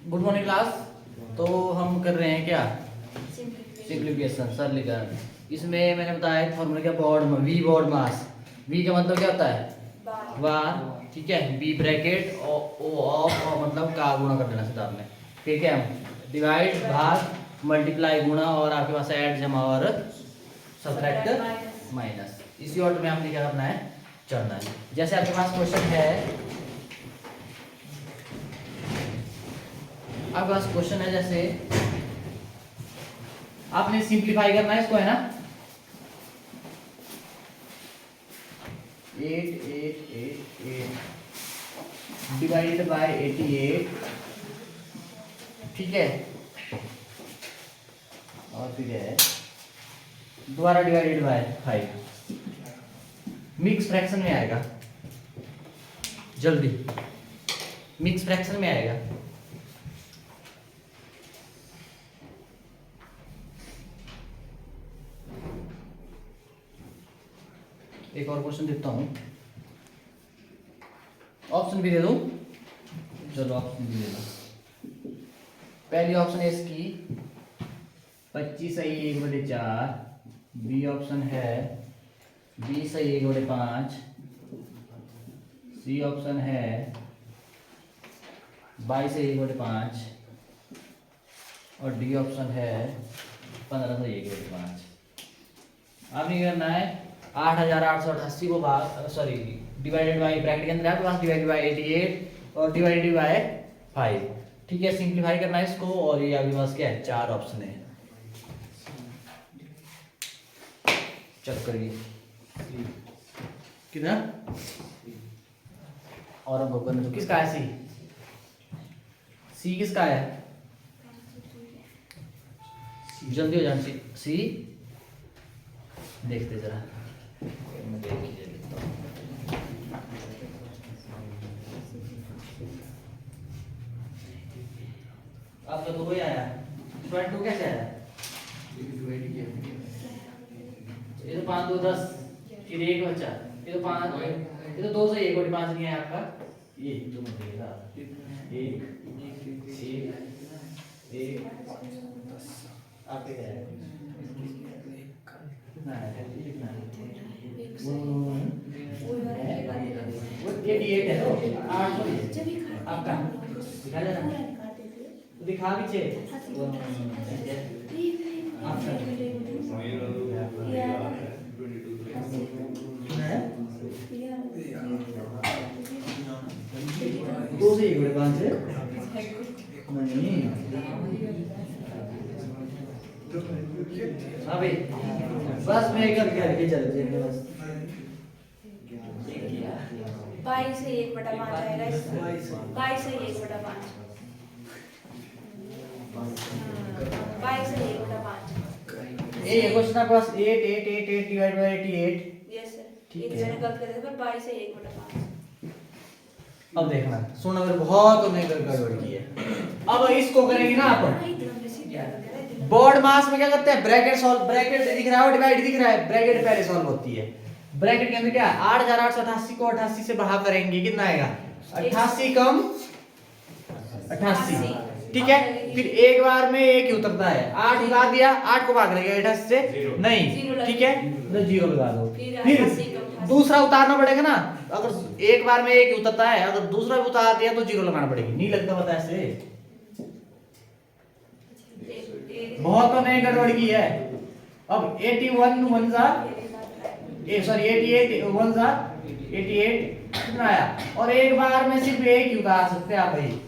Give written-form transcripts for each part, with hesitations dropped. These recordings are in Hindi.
Good morning class. तो हम कर रहे हैं क्या, सिंप्लीफिकेशन, सरलीकरण। इसमें मैंने बताया फॉर्मूला क्या, वी बॉड मास। वी का मतलब क्या होता है, बार, ठीक है। बी ब्रैकेट ओ ऑफ और मतलब का गुणा कर देना सीधा आपने। फिर क्या, डिवाइड भाग मल्टीप्लाई गुणा और आपके पास ऐड जमा और सब्ट्रैक्ट माइनस। इसी ऑर्डर में आपने क्या करना है, चलना है। जैसे आपके पास क्वेश्चन है, आपके पास क्वेश्चन है, जैसे आपने सिंप्लीफाई करना है इसको, है ना। 8888 डिवाइडेड बाय 88, ठीक है। और फिर है दोबारा डिवाइडेड बाय 5। मिक्स फ्रैक्शन में आएगा, जल्दी मिक्स फ्रैक्शन में आएगा। एक और क्वेश्चन देता हूं, ऑप्शन भी दे दूं, चलो ऑप्शन भी दे दो। पहली ऑप्शन है इसकी 25/1/4। बी ऑप्शन है 20/1/5। सी ऑप्शन है 22/1/5 और डी ऑप्शन है 15/1/5। आपने क्या करना है, 8888 को भाग डिवाइडेड बाई ब्रैकेट के अंदर आपके पास डिवाइडेड बाई 88 और डिवाइडेड बाई 5, ठीक है। सिंप्लीफाई करना है इसको, और ये आपके पास क्या है, 4 ऑप्शन है। चेक करिए कितना, और हमको करना तो किसका है, सी किसका है, जल्दी हो जाना। सी देखते जरा, मैं देख लीजिए लिखता हूँ। आपका तो वही आया, 22 कैसे आया, ये तो 5 2 10, फिर 1 बचा, ये तो 5, ये तो 2 से 1 और 5 नहीं है आपका, ये जो मुझे था 1 आपके क्या है, कितना है, कितना है, 88 है, तो 8 आपका दिखा जाना, दिखा पीछे दो से 1 5 नहीं। हाँ भाई, बस मैं करके चल रही बस। 22/1/5 आएगा इसका, 22/1/5, 22/1/5। ये क्वेश्चन आपके पास 8888 डिवाइड बाय 88। यस सर, ठीक एक है। जने गलत कर देते पर 22/1/5। अब देखना, सुनो, अगर बहुत तुमने गड़बड़ की है, अब इसको करेंगे ना आप। बोर्ड मास में क्या करते हैं, ब्रैकेट सॉल्व, ब्रैकेट दिख रहा है और डिवाइड दिख रहा है, ब्रैकेट पहले सॉल्व होती है। ब्रैकेट के अंदर क्या है, 8888 को 88 से भाग करेंगे, कितना आएगा, 88 कम 88, ठीक है। फिर एक बार में एक ही उतरता है, 8 उतार दिया, 8 को भाग करेंगे 88 से, नहीं, ठीक है, तो 0 लगा दो। फिर दूसरा उतारना पड़ेगा ना, अगर एक बार में एक ही उतरता है, अगर दूसरा भी उतार दिया तो 0 लगाना पड़ेगी, नहीं लगता पता ऐसे। बहुत तो नहीं गड़बड़ की है। अब 81 1 जा, 88 1 जा 88 कितना आया, और एक बार में सिर्फ एक ही उतार सकते हैं आप भाई।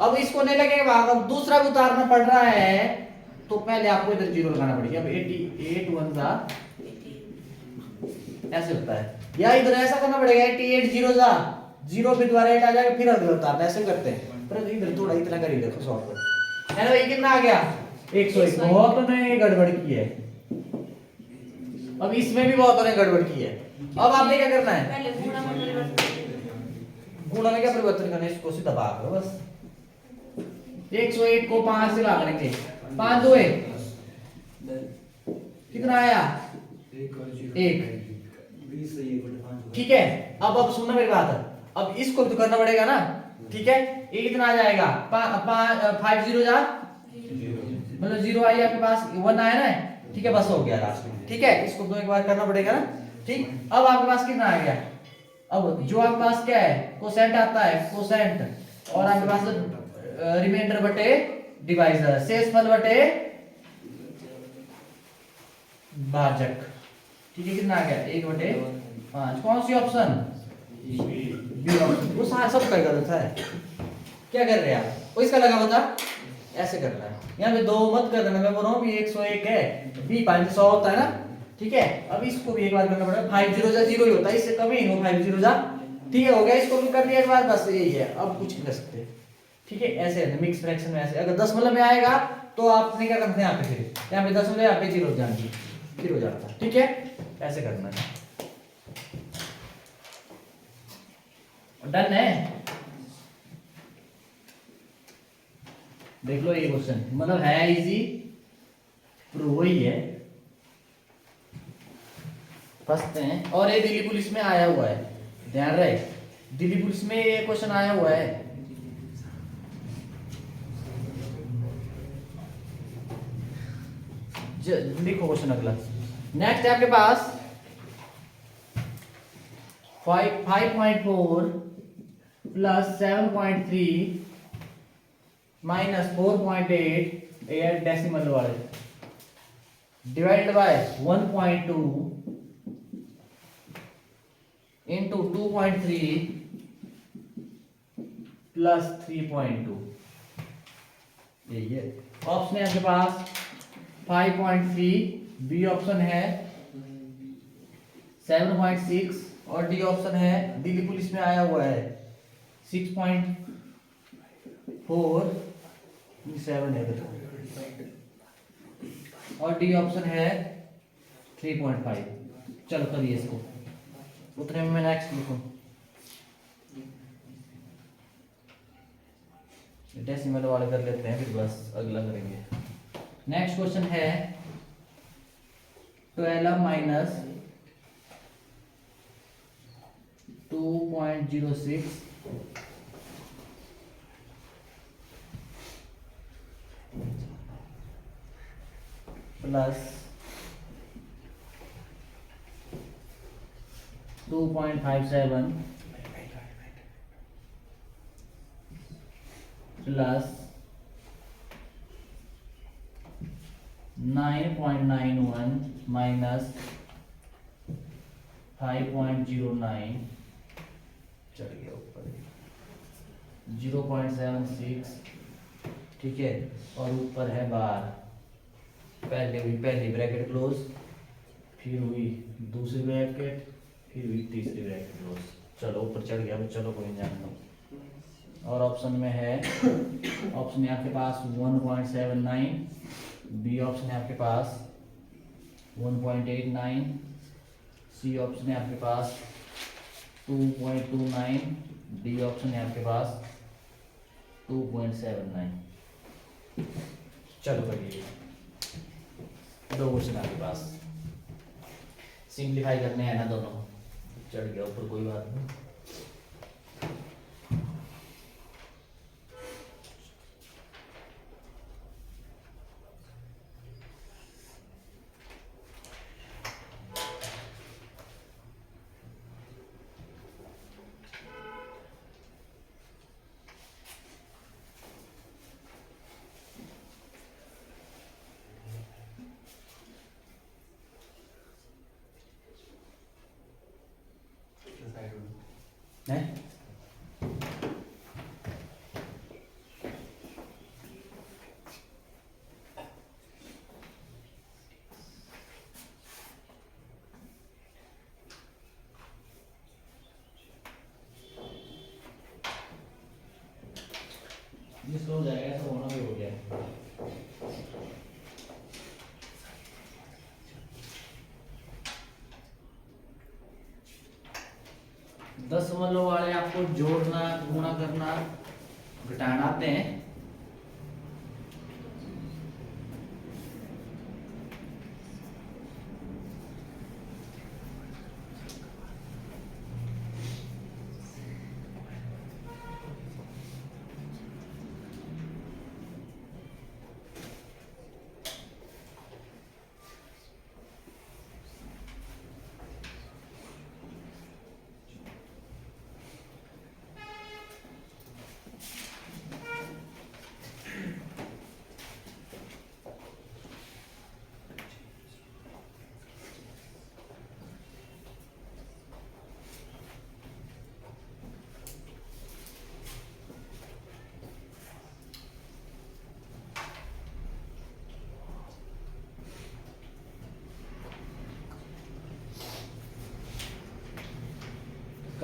अब इसको नहीं लगेगा भाग, अब दूसरा भी उतारना पड़ रहा है, तो पहले आपको इधर 0 लगाना पड़ेगा। अब 88 1 जा ऐसे होता है, या इधर ऐसा करना पड़ेगा, 88 0 जा 0 फिर दोबारा 8 आ जाएगा, फिर अगला उतारना, ऐसे करते हैं। पर इधर थोड़ा इतना कर ही देखो शॉर्टकट है ना भाई। कितना आ गया, 101। बहुत तो नहीं गड़बड़ की है, अब इसमें भी बहुत ने गड़बड़ की है। अब आपने क्या करना है, पहले गुणा में परिवर्तन, गुणा में क्या परिवर्तन करना है, इसको सीधा भाग दो बस। 101 को 5 से भाग करेंगे, 5 2 कितना आया, 1, ठीक है। अब सुनना मेरी बात, अब इसको तो करना पड़ेगा ना, ठीक है, ये कितना आ जाएगा 5 जीरो जा मतलब 0 आई आपके पास 1 आया ना, ठीक है, बस हो गया लास्ट में। ठीक है, इसको तो एक बार करना पड़ेगा ना। ठीक, अब आपके पास कितना आ गया, अब जो आपके पास क्या है कोसेंट आता है, कोसेंट, और आपके पास रिमाइंडर बटे डिवाइजर, शेषफल बटे भाजक। ठीक है, कितना आ गया 1/5। कौन सी ऑप्शन, बी ऑप्शन। वो सारा सब का गलत है। क्या कर रहे हैं आप, वो इसका लगा बता, ऐसे करना है, यहाँ पे 2 मत कर देना, मैं बोल रहा हूँ भी 101 है, बी 500 होता है ना। ठीक है, अब इसको भी एक बार करना पड़ेगा, 5 0 जा 0 ही होता है, इससे कम ही नहीं, 5 0 जा। ठीक है, हो गया, इसको भी कर लिया एक बार, बस यही है, अब कुछ नहीं कर सकते। ठीक है, ऐसे मिक्स फ्रैक्शन में ऐसे, अगर दशमलव में आएगा तो आपने क्या करना है, यहाँ पे फिर यहाँ पे दशमलव, यहाँ पे 0 जाएंगे, फिर हो जाता है। ठीक है, ऐसे करना है, डन है। देख लो ये क्वेश्चन, मतलब है इजी, प्रूव ही है, फर्स्ट हैं। और ये दिल्ली पुलिस में आया हुआ है, ध्यान रहे, दिल्ली पुलिस में ये क्वेश्चन आया हुआ है। लिखो क्वेश्चन अगला। नेक्स्ट है आपके पास 5.4 प्लस 7.3 माइनस 4.8 ये डेसिमल वाले डिवाइडेड बाय 1.2 इंटू 2.3 प्लस 3.2। यही है ऑप्शन है आपके पास 5.3, बी ऑप्शन है 7.6 और डी ऑप्शन है, दिल्ली पुलिस में आया हुआ है 6.4 7 है और डी ऑप्शन है 3.5। चलो करिए इसको, उतने में मैं नेक्स्ट लिखूं, डेसिमल वाले कर लेते हैं, फिर बस अगला करेंगे। नेक्स्ट क्वेश्चन है 12 माइनस 2.06 प्लस 2.57 प्लस 9.91 माइनस 5.09, चल गया ऊपर 0.76। ठीक है, और ऊपर है 12, पहले हुई पहली ब्रैकेट क्लोज, फिर हुई दूसरी ब्रैकेट, फिर हुई तीसरी ब्रैकेट क्लोज। चलो ऊपर चढ़ गया, चलो कोई जान लो। और ऑप्शन में है, ऑप्शन है आपके पास 1.79, बी ऑप्शन है आपके पास 1.89, सी ऑप्शन है आपके पास 2.29, डी ऑप्शन है आपके पास 2.79। चलो करिए, 2 क्वेश्चन आपके पास, सिंप्लीफाई करने हैं ना दोनों। चढ़ गया ऊपर, कोई बात नहीं। है ये स्लो हो जाएगा, ऐसा होना भी हो गया। दशमलव वाले आपको जोड़ना, गुणा करना, घटाना आते हैं।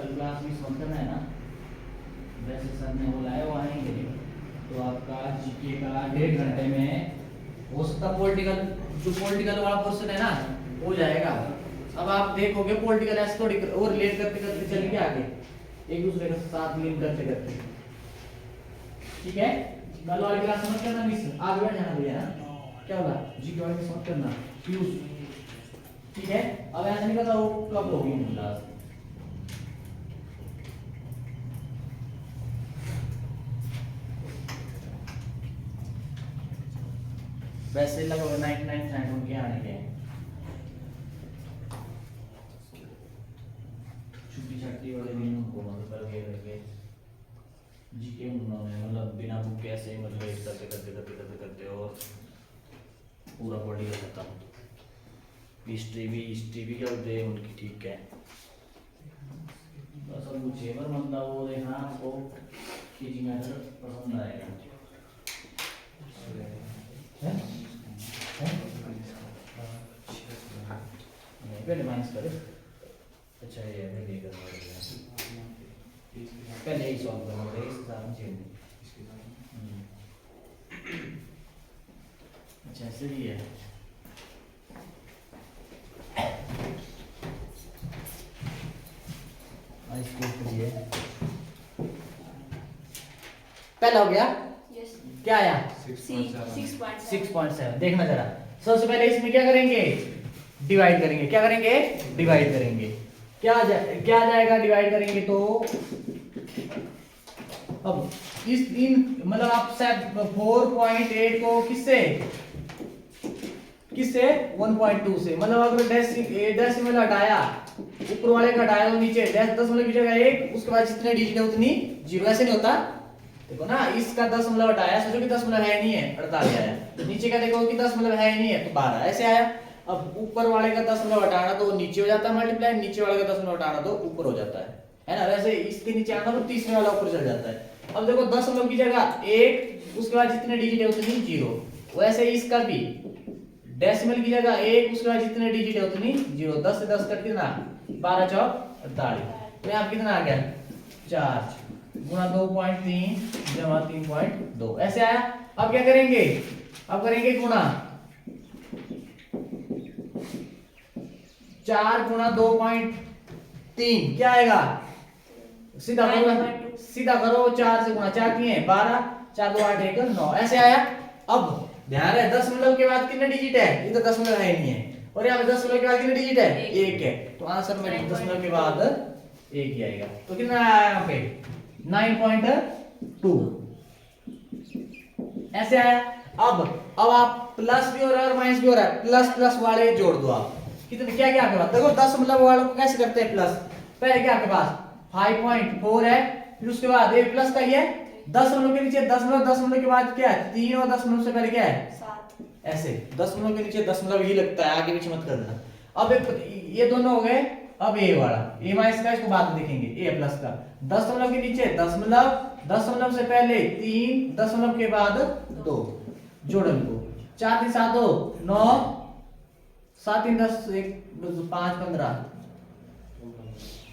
कल क्लास मिस मत करना है ना, वैसे सर ने बोला है वो आएंगे, तो आपका जीके का 1.5 घंटे में हो सकता पॉलिटिकल, जो पॉलिटिकल वाला क्वेश्चन है ना हो जाएगा। अब आप देखोगे पॉलिटिकल ऐसे थोड़ी और रिलेट करते करते चलेंगे आगे, एक दूसरे के साथ लिंक करते करते, ठीक है। कल वाली क्लास समझ करना मिस, आगे बढ़ जाना भैया ना, क्या होगा जीके वाली समझ करना फ्यूज, ठीक है। अब ऐसा नहीं पता वो कब होगी क्लास, वैसे लगभग 99% उनके आने के हैं। छुट्टी छट्टी वाले दिन उनको मतलब करके जीके उन्होंने मतलब बिना बुक के ऐसे मतलब एक करते और पूरा बॉडी का खत्म। हिस्ट्री भी कर दे उनकी, ठीक है। बस अब कुछ है पर मतलब वो देखना आपको टीचिंग मैथड पसंद आएगा, है? पहले माइनस करो, अच्छा ये मैं कर पहले ही सॉल्व करो, इस हिसाब से अच्छा ऐसे ही है। पहला हो गया, यस क्या आया 6.7 देखना जरा। सबसे पहले इसमें क्या करेंगे, डिवाइड करेंगे, क्या करेंगे डिवाइड करेंगे, क्या जाएगा डिवाइड करेंगे तो अब इस इन मतलब आप 4.8 को किससे 1.2 से, मतलब अगर डेसिमल हटाया ऊपर वाले का हटाया तो नीचे दशमलव की जगह 1, उसके बाद जितने डिजिट है उतनी जीरो, ऐसे नहीं होता। देखो ना इसका दशमलव हटाया, सोचो कि दशमलव है नहीं है 48 आया, तो नीचे का देखो कि दशमलव है नहीं है तो 12 ऐसे आया। अब ऊपर वाले का दशमलव हटाना तो नीचे हो जाता है मल्टीप्लाई, नीचे वाले का दशमलव हटाना तो ऊपर हो जाता है ना। वैसे इसके नीचे आना तो तीसरे वाला ऊपर चल जाता है। अब देखो दशमलव की जगह 1, उसके बाद जितने डिजिट है उतनी जीरो, वैसे इसका भी डेसिमल की जगह 1, उसके बाद जितने डिजिट है उतनी जीरो, 10 से 10 कट कितना 12 चौक 48, तो यहाँ कितना आ गया 4 गुणा 2.3 जमा 3.2 ऐसे आया। अब क्या करेंगे, अब करेंगे गुणा 4 गुणा 2.3 क्या आएगा, सीधा करो 4 से गुणा, 4 किए 12, 4 2 8 1 9 ऐसे आया। अब ध्यान है दशमलव के बाद कितने डिजिट है, इधर दशमलव है नहीं है, और यहाँ पे दशमलव के बाद कितने डिजिट है 1 है, तो आंसर में दशमलव के बाद 1 ही आएगा। तो कितना आया यहाँ पे 9.2 ऐसे आया। अब आप प्लस भी हो रहा है और माइनस भी हो रहा है, प्लस प्लस वाले जोड़ दो आप, कितने क्या क्या आपके पास, देखो दशमलव वालों को कैसे करते हैं प्लस, पहले क्या आपके पास 5.4 है, फिर उसके बाद ये प्लस का ही है, दशमलव के नीचे दशमलव, दशमलव के बाद क्या है 3 और दशमलव से पहले क्या है 7, ऐसे दशमलव के नीचे दशमलव ही लगता है, आगे पीछे मत करना। अब ये दोनों हो गए, अब ए वाला ए माइनस का इसको बाद में देखेंगे, ए प्लस का दशमलव के नीचे दशमलव, दशमलव से पहले 3, दशमलव के बाद 2 जोड़न को 4 3 7 2 9 7 3 10 1 5 15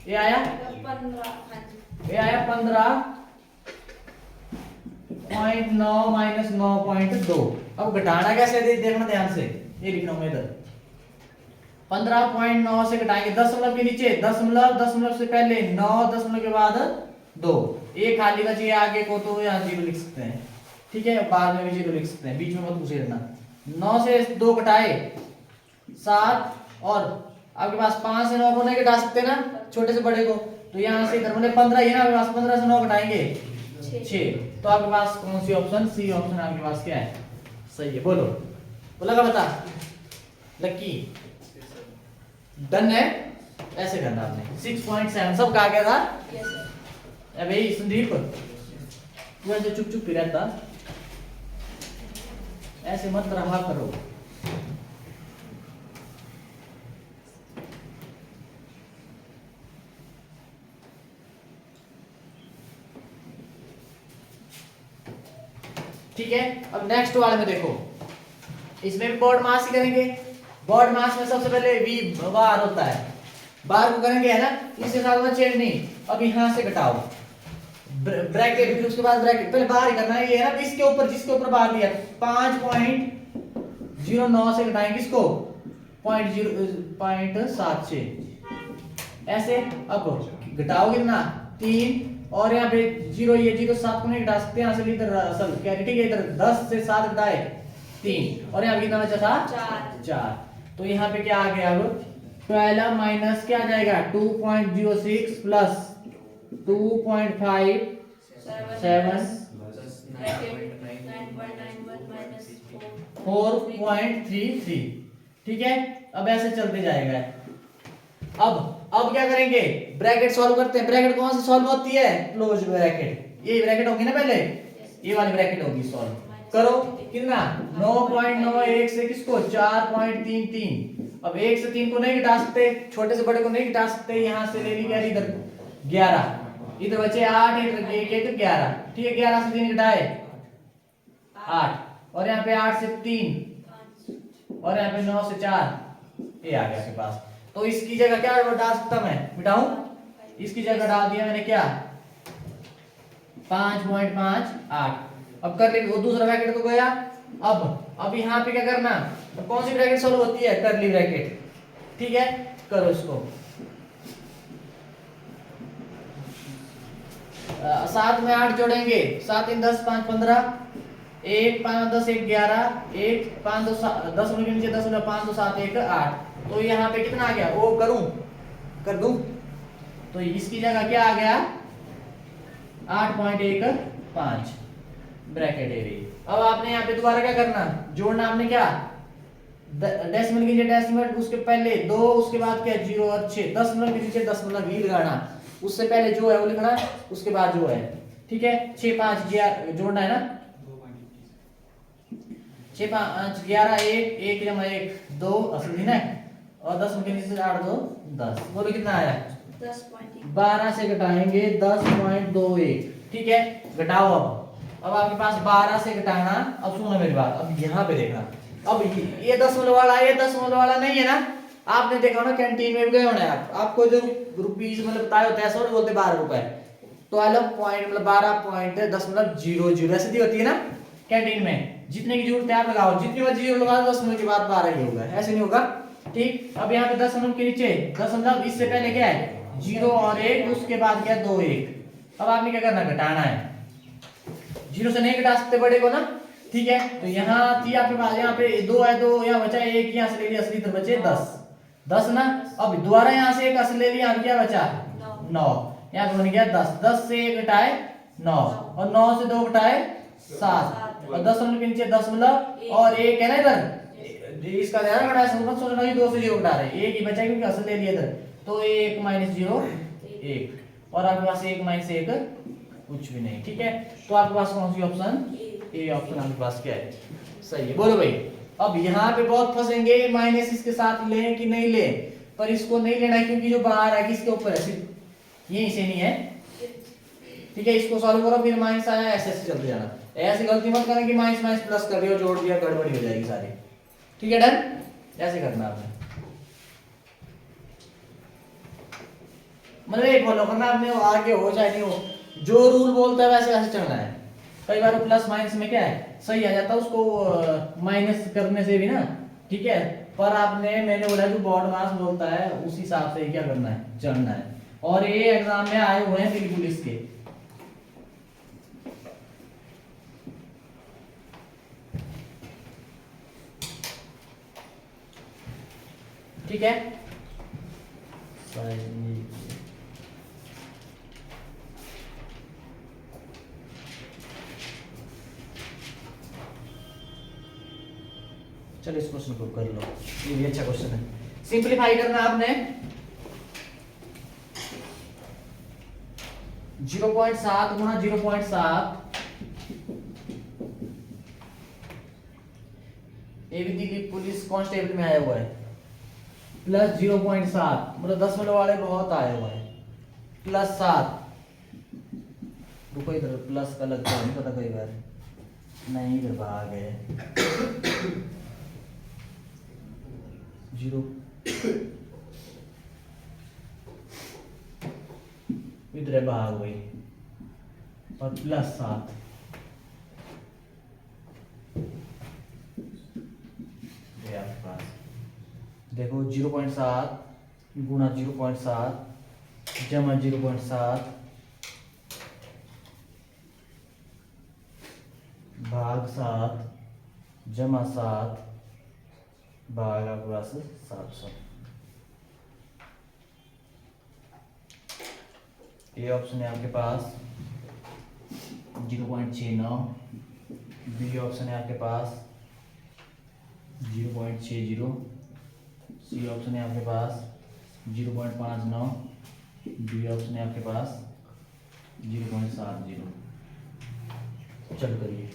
ये आया 15, हाँ जी ये आया 15.9 माइनस 9.2। अब घटाना कैसे देखना ध्यान से, ये लिखना मैं इधर 15.9 से घटाएंगे दशमलव के नीचे दशमलव, दशमलव से पहले 9, दशमलव के बाद 2, एक खाली बची है आगे को तो यहाँ 0 लिख सकते हैं, ठीक है, बाद में भी 0 लिख सकते हैं, बीच में मत घुसे रहना। 9 से 2 घटाए 7, और आपके पास 5 से 9 को नहीं घटा सकते ना छोटे से बड़े को, तो यहाँ से इधर मतलब 15 है ना आपके पास, 15 से 9 घटाएंगे 6, तो आपके पास कौन सी ऑप्शन, सी ऑप्शन आपके पास क्या है सही है, बोलो बोला का बता लक्की डन है। ऐसे करना आपने 6.7 सब कहा गया था। Yes sir. अबे संदीप तू ऐसे चुप चुप ही रहता, ऐसे मत रहा करो। ठीक है, अब नेक्स्ट वाले में देखो, इसमें भी बोर्ड मास ही करेंगे। बोर्ड मास में सबसे पहले वी बार होता है, बार को करेंगे है ना, इसके साथ में चेंज नहीं, अब यहाँ से घटाओ ब्रैकेट, फिर उसके बाद ब्रैकेट, पहले बाहर ही करना है, ये है ना इसके ऊपर, जिसके ऊपर बाहर दिया 5.09 से घटाएं किसको 0.76 ऐसे। अब घटाओ कितना 3, और यहाँ पे 0, ये 0 7 को नहीं घटा सकते, यहाँ से इधर असल क्या ठीक है, इधर 10 से 7 घटाए 3, और यहाँ पे कितना बचा था 4। तो यहाँ पे क्या आ गया, अब पहला माइनस क्या आ जाएगा 2.06 प्लस 2.57 4.33, ठीक है। अब ऐसे चलते जाएगा। अब क्या करेंगे, ब्रैकेट सॉल्व करते हैं। ब्रैकेट कौन सी सॉल्व होती है, क्लोज ब्रैकेट, ये ब्रैकेट होगी ना पहले, ये वाली ब्रैकेट होगी सॉल्व करो। कितना 9.91 से किसको 4.33। अब 1 से 3 को नहीं घटा सकते, छोटे से बड़े को नहीं घटा सकते, यहां से ले ली क्या इधर 11, इधर बचे 8, इधर 1 11, ठीक है। 11 से 3 घटाए 8, और यहाँ पे 8 से 3, और यहाँ पे 9 से 4, ये आ गया आपके पास। तो इसकी जगह क्या डाल सकता मैं, मिटाऊं, इसकी जगह डाल दिया मैंने क्या 5.58। अब कर ले, वो दूसरा ब्रैकेट तो गया। अब यहाँ पे क्या करना, तो कौन सी ब्रैकेट सॉल्व होती है, कर्ली ब्रैकेट, ठीक है। करो इसको 7 में 8 जोड़ेंगे, 7 × 10 5 15, 1 5 10 1 11, 1 5 2 10 के नीचे 10 5 2 7 1 8। तो यहाँ पे कितना आ गया, वो कर दूं, तो इसकी जगह क्या आ गया 8.15 ब्रैकेट एरिया। अब आपने यहाँ पे दोबारा क्या करना, जोड़ना आपने क्या डेसिमल के नीचे डेसिमल, उसके पहले 2, उसके बाद क्या 0 और 6, दशमलव के नीचे दशमलव ही लगाना, उससे पहले जो है वो लिखना, उसके बाद जो है, ठीक है। 6 5 जोड़ना है ना, 6 5 11 1 1 जमा 1 2 असली ना, और 10 के नीचे 8 2 10, बोलो कितना आया 12 से घटाएंगे 10.21, ठीक है। घटाओ अब आपके पास 12 से घटाना। अब सुनो मेरी बात, अब यहाँ पे देखना, अब ये दशमलव वाला, ये दशमलव वाला नहीं है ना, आपने देखा ना कैंटीन में भी गए होने आपको जो रुपीस मतलब बताए होते हैं, ऐसा नहीं बोलते 12 रुपए, तो अलग पॉइंट मतलब 12.00 ऐसे दी होती है ना कैंटीन में। जितने की जरूरत है आप लगाओ, जितनी बार 0 लगाओ दशमलव के बाद 12 ही होगा, ऐसे नहीं होगा, ठीक। अब यहाँ पे दशमलव के नीचे दशमलव, इससे पहले क्या है 0 और 1, उसके बाद क्या 2 1। अब आपने क्या करना, घटाना है, 0 से नहीं घटा सकते बड़े को ना, ठीक है। तो यहाँ थी आपके पास, यहाँ पे 2 है, 2 यहाँ बचा 1, यहाँ से ले लिया असली, तो बचे 10 ना। अब दोबारा यहाँ से 1 असली ले लिया, अब क्या बचा 9, यहाँ पे बन गया 10 से 1 घटाए 9, और 9 से 2 घटाए 7, और दशमलव के नीचे दशमलव और 1 है ना इधर, इसका ध्यान रखना है, मत सोचना कि 2 से 0 घटा रहे, 1 ही बचा क्योंकि असल ले लिया इधर, तो 1 - 0 1, और आपके पास 1 - 1 कुछ भी नहीं, ठीक है। तो आपके पास कौन सी ऑप्शन, ए ऑप्शन आपके पास क्या है, सही है, बोलो भाई। अब यहाँ पे बहुत फंसेंगे, माइनस इसके साथ लें कि नहीं लें, पर इसको नहीं लेना है क्योंकि जो बाहर है किसके ऊपर है, सिर्फ यहीं से नहीं है, ठीक है। इसको सॉल्व करो, फिर माइनस आया, ऐसे चलते जाना, ऐसी गलती मत करना कि माइनस माइनस प्लस कर रहे हो, जोड़ दिया, गड़बड़ी हो जाएगी सारी, ठीक है। डन, ऐसे करना आपने, मतलब ये फॉलो करना आपने, आगे हो चाहे नहीं हो, जो रूल बोलता है वैसे वैसे चलना है। कई बार प्लस माइनस में क्या है सही आ जाता है, उसको माइनस करने से भी ना, ठीक है। पर आपने, मैंने बोला जो बॉड मास बोलता है उसी हिसाब से क्या करना है, चलना है। और ये एग्जाम में आए हुए हैं दिल्ली पुलिस के, ठीक है। चलो इस क्वेश्चन को कर लो, ये भी अच्छा क्वेश्चन है। सिंपलीफाई करना आपने, 0.7 गुणा 0.7, ये भी दिल्ली पुलिस कांस्टेबल में आया हुआ है, प्लस 0.7, मतलब दशमलव वाले बहुत आए हुए हैं, प्लस 7, रुको इधर प्लस का लगता नहीं पता, कई बार नहीं इधर भाग है 0, इधर है भाग वही और +7 ये आपके पास देखो 0.7 गुणा 0.7 जमा 0.7 भाग 7 जमा 7 भाग आपके पास 700। ये ऑप्शन है आपके पास 0.69, बी ऑप्शन है आपके पास 0.60, सी ऑप्शन है आपके पास 0.59, डी ऑप्शन है आपके पास 0.70। चल करिए।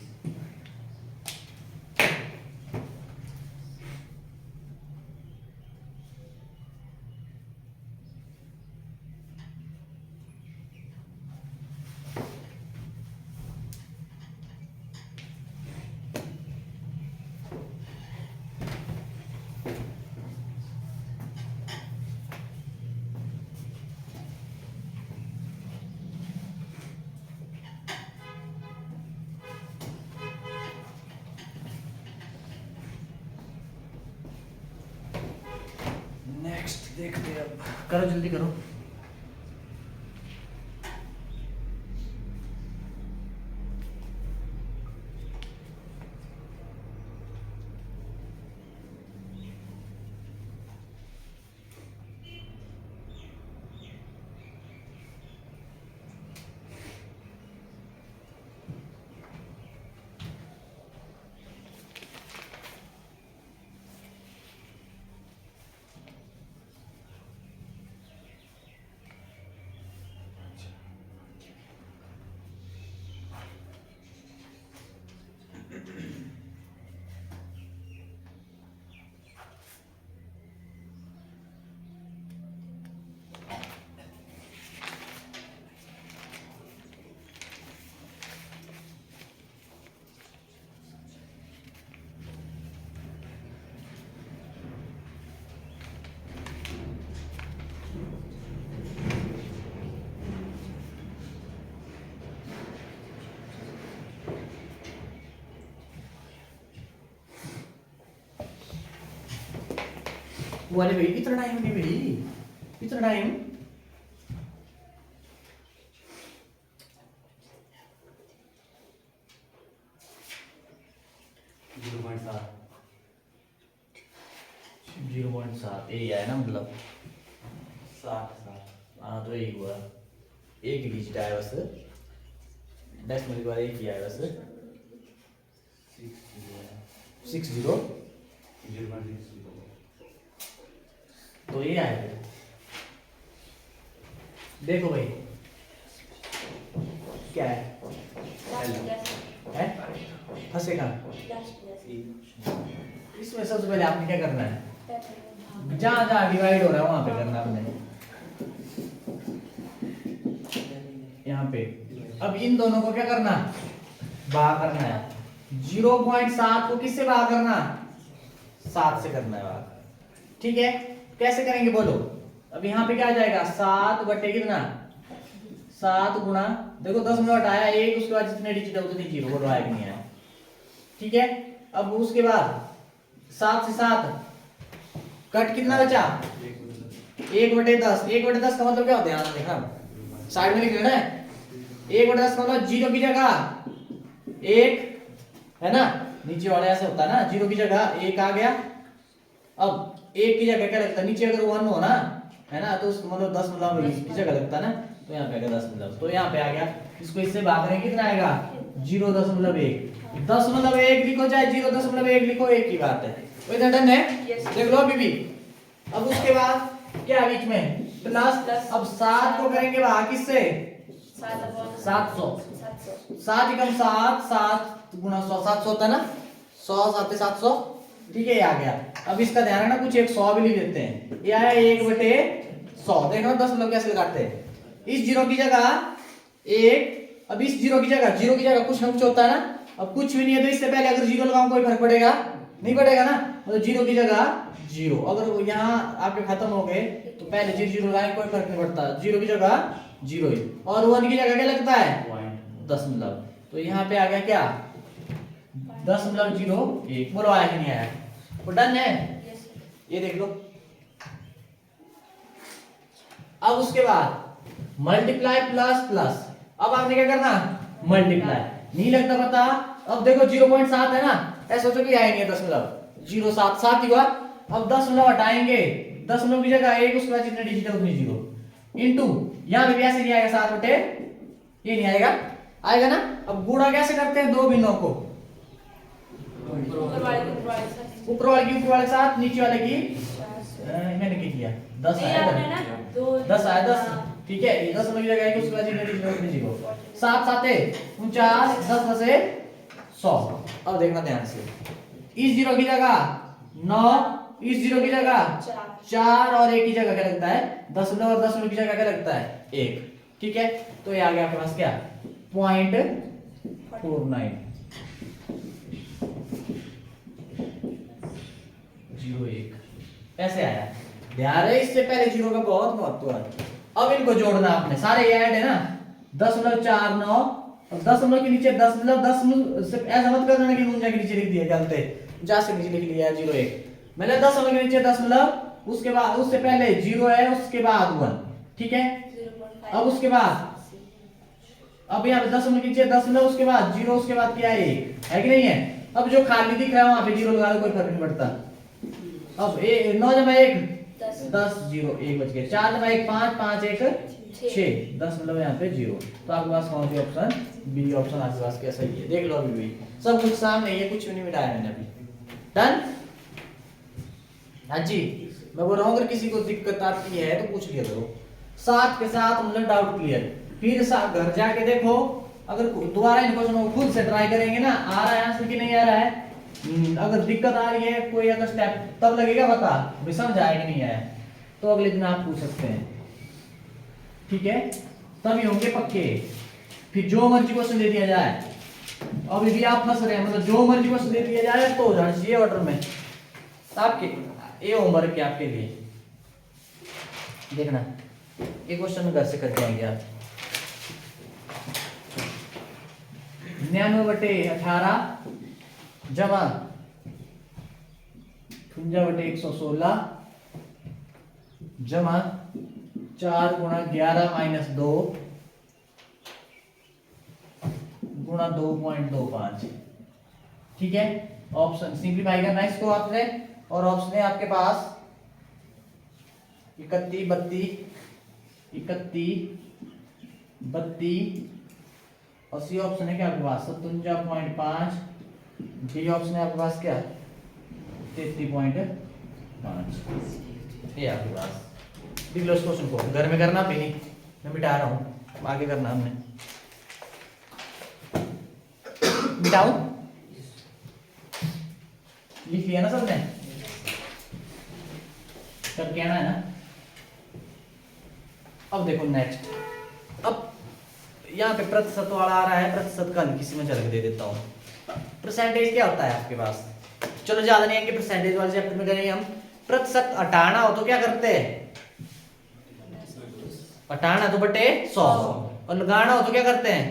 नेक्स्ट देखते हैं अब, करो जल्दी करो। अरे भाई इतना टाइम नहीं भाई, इतना टाइम। जीरो पॉइंट सात यही है ना, मतलब 60। हाँ तो यही हुआ, एक ही डिजिट आया बस, डेसिमल के बाद एक ही आया बस, 60 तो ये आया फिर। देखो भाई क्या है, फंसेगा इसमें। सबसे पहले आपने क्या करना है, जहां जहां डिवाइड हो रहा है वहां पे करना आपने, यहाँ पे। अब इन दोनों को क्या करना, भाग करना है। 0.7 को किससे भाग करना, 7 से करना है भाग। ठीक है, कैसे करेंगे बोलो। अब यहाँ पे क्या आ जाएगा, 7 बटे कितना, 7 गुणा, देखो 10 में हटाया 1, उसके बाद जितने डिजिट है उतनी 0 बोलो आएगा नहीं आया। ठीक है, अब उसके बाद 7 से 7 कट कितना बचा, 1/10। 1/10 का मतलब क्या होता है, देखना साइड में लिख लेना है। 1/10 का मतलब 0 की जगह 1 है ना, नीचे वाले ऐसे होता है ना, 0 की जगह 1 आ गया। अब 1 की जगह क्या लगता है, नीचे अगर 1 हो ना, है ना, तो मतलब 10 मतलब की जगह लगता है ना, तो यहाँ पे आएगा 10 मतलब, तो यहाँ पे आ गया। इसको इससे भाग रहे कितना आएगा, 0.1। 10.1 लिखो चाहे 0.1 लिखो, एक ही बात है। कोई डन है, देख लो अभी भी। अब उसके बाद क्या बीच में प्लस, अब 7 को करेंगे भाग किससे, 700। 7 एकम 7, 7 गुणा 100, 700 होता है ना, 100 7 700। ठीक है, ये आ गया। अब इसका ध्यान रखना, कुछ एक 100 भी लिख देते हैं। ये आया 1/100। देखो 10 मतलब कैसे लगाते हैं, इस 0 की जगह 1, अब इस 0 की जगह कुछ ना कुछ होता है ना। अब कुछ भी नहीं है तो इससे पहले अगर 0 लगाऊं कोई फर्क पड़ेगा, नहीं पड़ेगा ना, मतलब 0 की जगह 0। अगर यहाँ आपके खत्म हो गए तो पहले 0 लगाएं, कोई फर्क नहीं पड़ता। 0 की जगह 0 और 1 की जगह क्या लगता है दशमलव। तो यहाँ पे आ गया क्या 0.01। बोलो आया कि नहीं आया? वो डन है। Yes sir. ये देख लो। अब उसके बाद मल्टीप्लाई प्लस प्लस। अब आपने क्या करना मल्टीप्लाई। नहीं लगता पता। अब देखो 0.7 है ना, ऐसा सोचो कि आएंगे दशमलव 0.7 7 ही हुआ। अब दशमलव हटाएंगे, दशमलव की जगह 1 उसके बाद जितने डिजिट है उतनी 0 इंटू यहाँ पे भी ऐसे नहीं आएगा 7 बटे ये नहीं आएगा, आएगा ना। अब गुणा कैसे करते हैं दो भिन्नों को, ऊपर वाले के ऊपर वाले सर। ऊपर वाले की ऊपर वाले के साथ, नीचे वाले की मैंने क्या किया 10 नहीं आया आपने ना 10 आया 10 ठीक है। ये 10 की जगह उसके बाद जितने डिजिट है उतनी 0 7 7 49 10 10 से 100। अब देखना ध्यान से, इस 0 की जगह 9, इस 0 की जगह 4 और 1 की जगह क्या लगता है दशमलव, और दशमलव की जगह क्या लगता है 1। ठीक है, तो ये आ गया आपके पास क्या 0.49 01 ऐसे आया। ध्यान है इससे पहले 0 का बहुत महत्व है। अब इनको जोड़ना आपने, सारे ये ऐड है ना 0.49 और दशमलव के नीचे दशमलव से ऐसा मत करना कि ऊंचा के नीचे लिख दिया गलत है, जा से नीचे लिख लिया 01। मतलब दशमलव के नीचे दशमलव, उसके बाद उससे पहले 0 है, उसके बाद 1। ठीक है, 0.5 अब उसके बाद अब यहाँ पे दशमलव के नीचे दशमलव, उसके बाद 0, उसके बाद क्या है 1 है कि नहीं है। अब जो खाली दिख रहा है वहां पे 0 लगा दो, कोई फर्क नहीं पड़ता। अब 9 जमा 1 10 0 1 बच गए, 4 जमा 1 5 5 1 6 दशमलव यहाँ पे 0। तो आपके पास कौन सी ऑप्शन बी ऑप्शन आपके पास क्या सही है, देख लो अभी भी सब कुछ सामने है, कुछ भी नहीं मिटाया मैंने अभी। डन। हाँ जी, मैं बोल रहा हूँ अगर किसी को दिक्कत आती है तो पूछ लिया करो, साथ के साथ मतलब डाउट क्लियर। फिर घर जाके देखो, अगर दोबारा इन क्वेश्चन को खुद से ट्राई करेंगे ना, आ रहा है आंसर कि नहीं आ रहा है। अगर दिक्कत आ रही है कोई अगर स्टेप तब लगेगा पता भी समझ आया कि नहीं आया, तो अगले दिन आप पूछ सकते हैं। ठीक है, तभी होंगे पक्के। फिर जो मर्जी क्वेश्चन दे दिया जाए, अभी भी आप फंस रहे हैं, मतलब जो मर्जी क्वेश्चन दे दिया जाए तो हो जाना चाहिए ऑर्डर में। आपके ये होमवर्क है आपके लिए, देखना ये क्वेश्चन घर से करके आएंगे आप। 99/18 जमा 58/116 जमा 4 गुणा 11 - 2 गुणा 2.25। ठीक है, ऑप्शन सिंप्लीफाई करना है इसको आपने, और ऑप्शन है आपके पास 31 32 32 और सी ऑप्शन है क्या आपके पास 57.5। डी ऑप्शन है आपके पास क्या 33.5। ये आपके पास लिख लो इस क्वेश्चन को, घर में करना भी नहीं, मैं मिटा रहा हूँ, आगे करना हमने। मिटाओ, लिख लिया ना सबने, तब कहना है ना। अब देखो नेक्स्ट, अब यहाँ पे प्रतिशत वाला आ रहा है, प्रतिशत का किसी में झलक दे देता हूँ। परसेंटेज क्या होता है आपके पास, चलो ज्यादा नहीं आएंगे, परसेंटेज वाले चैप्टर में करेंगे हम। प्रतिशत हटाना हो तो क्या करते हैं, हटाना तो बटे 100, और लगाना हो तो क्या करते हैं,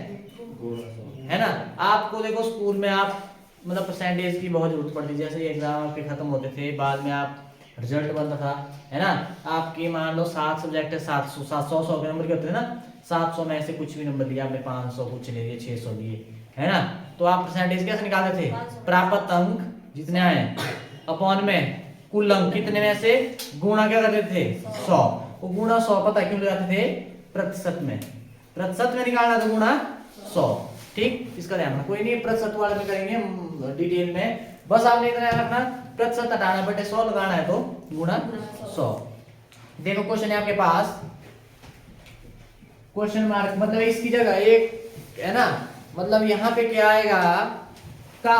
है ना। आपको देखो स्कूल में आप मतलब परसेंटेज की बहुत जरूरत पड़ती है, जैसे एग्जाम आपके खत्म होते थे, बाद में आप रिजल्ट बनता था, है ना। आपकी मान लो 7 सब्जेक्ट है, 700 700 100 के नंबर के होते थे ना, 700 में से कुछ भी नंबर दिया आपने, 500 कुछ नहीं दिए, 600 दिए, है ना। तो आप परसेंटेज कैसे निकालते थे, प्राप्त अंक जितने आए अपॉन में कुल अंक कितने में से गुणा क्या करते थे 100। वो गुणा 100 पता क्यों लगाते थे, प्रतिशत में, प्रतिशत में निकालना तो गुणा 100। ठीक, इसका ध्यान रखना, कोई नहीं प्रतिशत वाले में करेंगे डिटेल में, बस आपने इतना ध्यान रखना प्रतिशत हटाना बटे 100 लगाना है तो गुणा 100। देखो क्वेश्चन है आपके पास, क्वेश्चन मार्क मतलब इसकी जगह एक है ना, मतलब यहाँ पे क्या आएगा का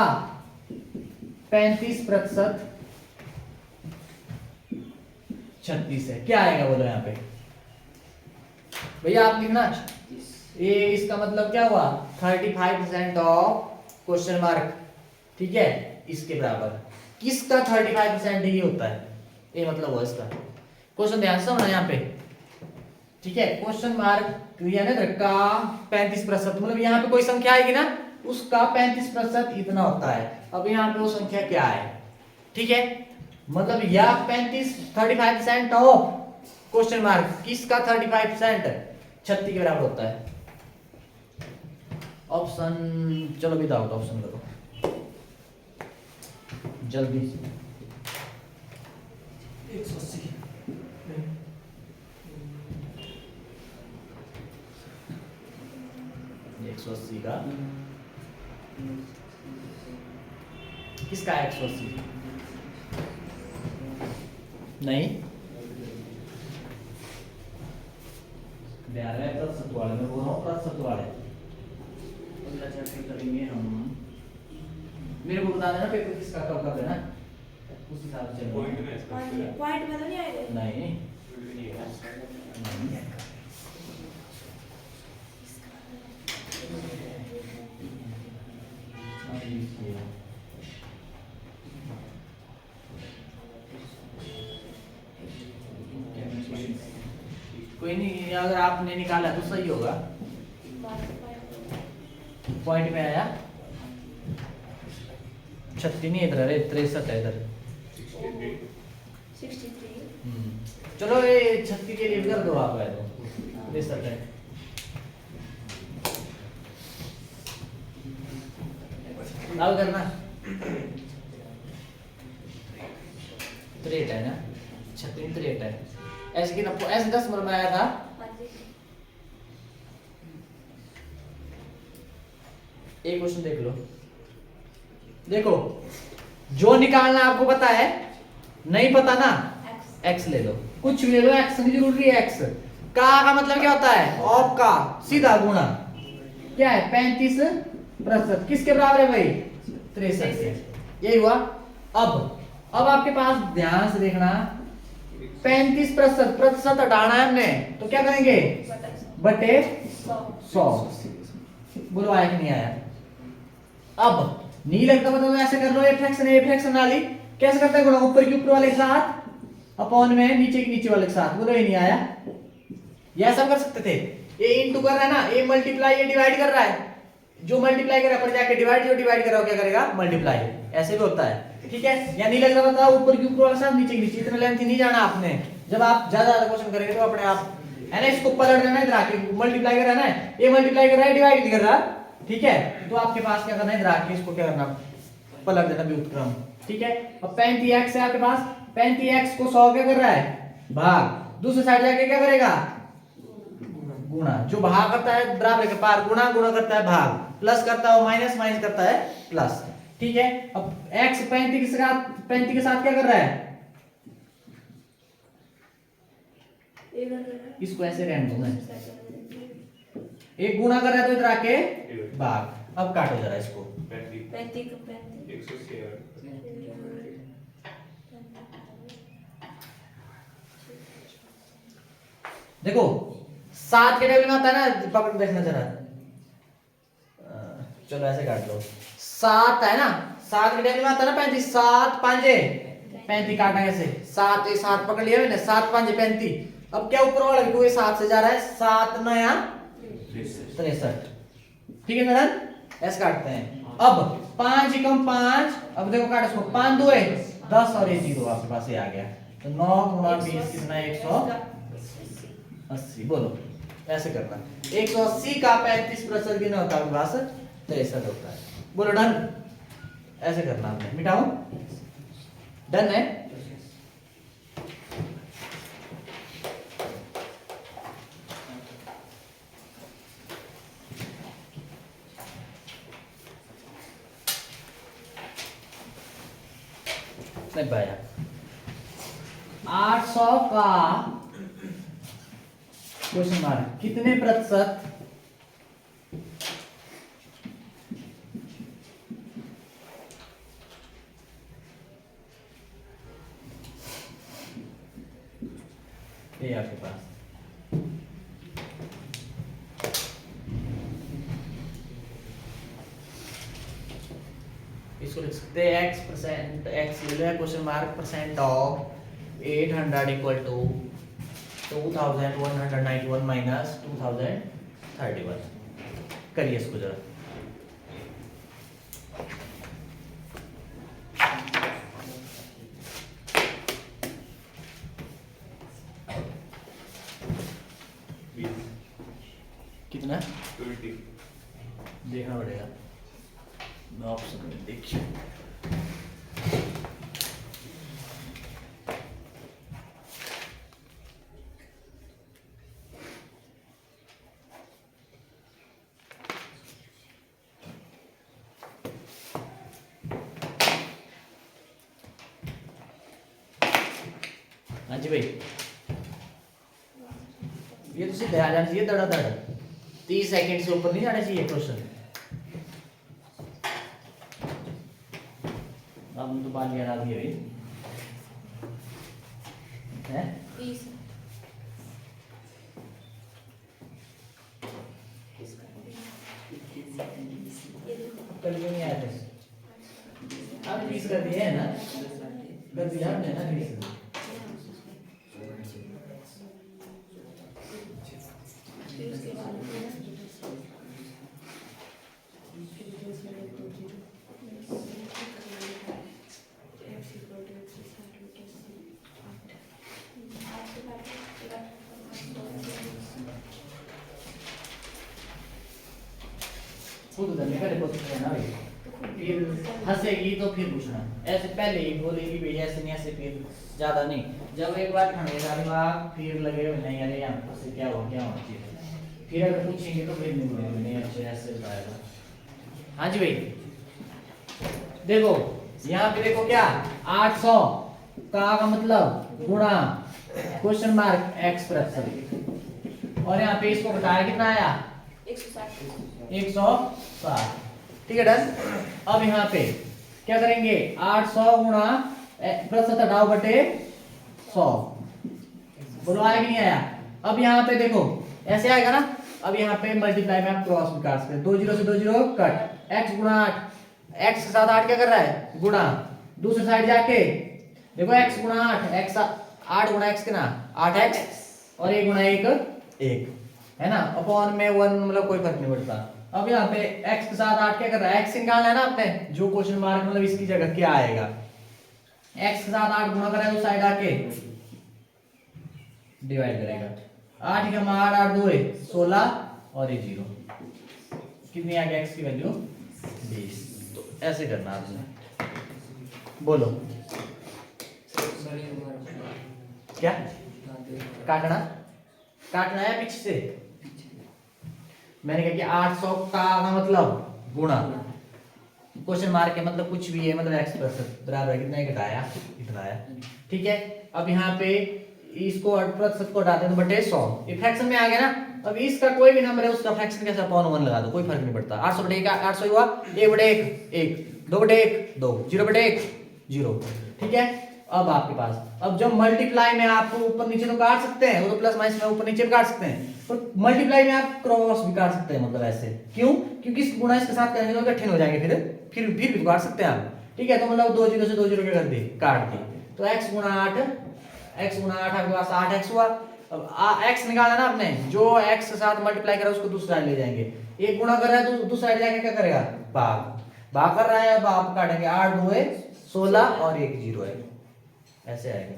35% 36 है, क्या आएगा बोलो यहाँ पे भैया, आप लिखना ये, इसका मतलब क्या हुआ 35% ऑफ क्वेश्चन मार्क। ठीक है, इसके बराबर किसका 35% ही होता है, ये मतलब हुआ इसका। क्वेश्चन ध्यान से समझना यहाँ पे, ठीक है, क्वेश्चन मार्क दिया ना इधर का 35%, मतलब यहाँ पे कोई संख्या आएगी ना उसका 35% इतना होता है। अब यहाँ पे वो संख्या क्या है, ठीक है, मतलब या 35% ऑफ क्वेश्चन मार्क किसका 35% 36 के बराबर होता है। ऑप्शन चलो विदाउट ऑप्शन करो जल्दी से। 180 180 का किसका है 180 नहीं प्रतिशत वाले में बोल रहा हूँ, प्रतिशत वाले अगला चैप्टर करेंगे हम। मेरे को बता देना पेपर किसका कब कर देना, उस हिसाब से पॉइंट में तो नहीं आएगा। नहीं कोई नहीं, अगर आपने निकाला तो सही होगा। पॉइंट में आया 36 नहीं इधर, अरे 63 है इधर। 63 चलो ये 36 के लिए भी कर दो आप, है तो 63 है। अब करना 63 है ना, 36 63 है ऐसे कि ना, ऐसे 10 नंबर में आया था। एक क्वेश्चन देख लो, देखो जो निकालना आपको पता है, नहीं पता ना x ले लो, कुछ भी ले लो, x नहीं जरूरी है। x का मतलब क्या होता है, ऑफ का सीधा गुणा क्या है 35%, किसके बराबर है भाई 63 से, यही हुआ। अब आपके पास ध्यान से देखना 35% प्रतिशत हटाना है हमने, तो क्या करेंगे बटे 100। बोलो आया कि नहीं आया। अब नहीं लगता मतलब ऐसे कर लो, ए फ्रैक्शन वाली कैसे करते हैं गुणा, ऊपर के ऊपर वाले के साथ अपॉन में नीचे के नीचे वाले के साथ। बोलो ये नहीं आया, ये सब कर सकते थे। ये इनटू कर रहा है ना, ये मल्टीप्लाई, ये डिवाइड कर रहा है, जो मल्टीप्लाई कर रहा है पर जाके डिवाइड, जो डिवाइड कर रहा है क्या करेगा मल्टीप्लाई, ऐसे भी होता है। ठीक है, या नहीं लग रहा था ऊपर के ऊपर वाले साथ नीचे के नीचे, इतना लेंथ नहीं जाना आपने। जब आप ज्यादा क्वेश्चन करेंगे तो अपने आप है ना, इसको पलट देना है, इधर आके मल्टीप्लाई कर रहा है ना, ये मल्टीप्लाई कर रहा है डिवाइड नहीं कर रहा, ठीक है, तो आपके पास क्या करना है, इधर आके इसको क्या करना पलट देना व्युत्क्रम। ठीक है, अब 35x है आपके पास, 35x को 100 क्या कर रहा है भाग, दूसरी साइड जाके क्या करेगा गुणा, जो भाग करता है बराबर के पार, गुणा गुणा करता है भाग, प्लस करता है माइनस, माइनस करता है प्लस। ठीक है, अब x 35 के साथ क्या कर रहा है, इसको ऐसे रहने दो मैं, एक गुणा कर रहा है तो इधर आके भाग। अब काटो जरा इसको, 35 देखो 7 के टेबल में आता है ना, पकड़ देखना जरा, चलो ऐसे काट लो, 7 है ना, 7 के टेबल में आता है ना 35, 7 5 35 काटा ऐसे, 7 ये 7 पकड़ लिया मैंने, 7 5 35। अब क्या ऊपर वाला भी 7 से जा रहा है, 7 9 63। ठीक है मैडम, ऐसे काटते हैं। अब 5 कम 5, अब देखो काट इसको, 5 2 10 और ये 0 आपके पास ये आ गया, तो 9 गुणा 20 कितना 180। बोलो ऐसे करना, 180 का 35% कितना होता है आपके पास 63 होता है। बोलो डन, ऐसे करना आपने, मिटाओ, डन है। नहीं पाया, 800 का क्वेश्चन मार्क कितने प्रतिशत ये आपके पास, इसको लिख सकते हैं x ले लो, question mark percent of 800 equal to, तो 2191 माइनस 2031। करिए इसको जरा। कितना 20। देखना पड़ेगा, मैं ऑप्शन में देखिए। हाँ जी भाई, ये तो सीधे आ जाना चाहिए धड़ाधड़, 30 सेकंड से ऊपर नहीं जाना चाहिए क्वेश्चन। अब तो बाल लगा दिए भाई हैं। 30 कल क्यों नहीं आया था? अब 20 कर दिए है ना, कर दिया आपने ना 20। खुद करने का रिपोर्ट करना भाई, फिर हंसेगी तो फिर पूछना, ऐसे पहले ही बोलेगी भाई ऐसे नहीं, ऐसे फिर ज्यादा नहीं। जब एक बार खड़ेगा दिमाग फिर लगे नहीं अरे यहाँ से क्या हुआ चाहिए, फिर अगर पूछेंगे तो फिर नहीं बोलेंगे नहीं अच्छे ऐसे बताएगा। हाँ जी भाई देखो यहाँ पे देखो क्या 800 का मतलब गुणा क्वेश्चन मार्क एक्स प्रतिशत, और यहाँ पे इसको बताया कितना आया 160। ठीक है डन। अब यहाँ पे क्या करेंगे 800 गुणा प्रतिशत हटाओ बटे 100, बोलो आया कि नहीं आया। अब यहाँ पे देखो ऐसे आएगा ना, अब यहाँ पे मल्टीप्लाई में आप क्रॉस भी काट सकते हैं, 2 0 से 2 0 कट, x गुणा 8, x के साथ 8 क्या कर रहा है गुणा, दूसरी साइड जाके देखो x गुणा 8, x 8 गुणा x कितना 8x, और 1 गुणा 1 1 है ना, अपॉन में 1 मतलब कोई फर्क नहीं पड़ता। अब यहाँ पे x के साथ 8 क्या कर रहा है, x निकालना है ना आपने, जो क्वेश्चन मार्क मतलब इसकी जगह क्या आएगा, x के साथ 8 गुणा करेगा उस साइड आके डिवाइड करेगा, 8 का 8 8 2 16 और ये 0, कितनी आ गया x की वैल्यू 20। तो ऐसे करना आपने, बोलो क्या काटना, काटना है पीछे से। मैंने कहा कि 800 का मतलब गुणा क्वेश्चन मार्क के मतलब कुछ भी है, मतलब x बराबर है कितना घटाया इतना आया। ठीक है, अब यहाँ पे इसको प्रतिशत को हटाते हैं तो बटे 100, ये फ्रैक्शन में आ गया ना। अब इसका कोई भी नंबर है उसका फ्रैक्शन कैसे अपॉन 1 लगा दो, कोई फर्क नहीं पड़ता। 800 बटे 1 800 हुआ, 1 बटे 1 1, 2 बटे 1 2, 0 बटे 1 0। ठीक है, अब आपके पास अब जब मल्टीप्लाई में आप ऊपर नीचे तो काट सकते हैं, वो तो प्लस माइनस में ऊपर नीचे भी काट सकते हैं, पर मल्टीप्लाई में आप क्रॉस भी काट सकते हैं, मतलब ऐसे क्यों, क्योंकि इस गुणा इसके साथ करेंगे तो कठिन हो जाएंगे, फिर भी काट सकते हैं आप। ठीक है, तो मतलब 2 0 से 2 0 क्या कर दी काट दी, तो x गुणा 8 आपके पास 8x हुआ। अब x निकालना ना आपने, जो x के साथ मल्टीप्लाई करा उसको दूसरी साइड ले जाएंगे, एक गुणा कर रहा है तो दूसरी साइड जाके क्या करेगा भाग कर रहा है, अब आप काटेंगे 8 2 16 और 1 0 है, ऐसे आएगा,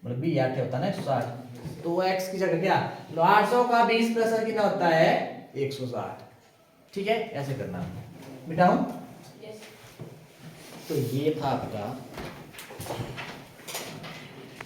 मतलब b 8 होता है ना 160, तो x की जगह क्या, तो 800 का 20% कितना होता है 160। ठीक है, ऐसे करना मिटाऊं। तो ये था आपका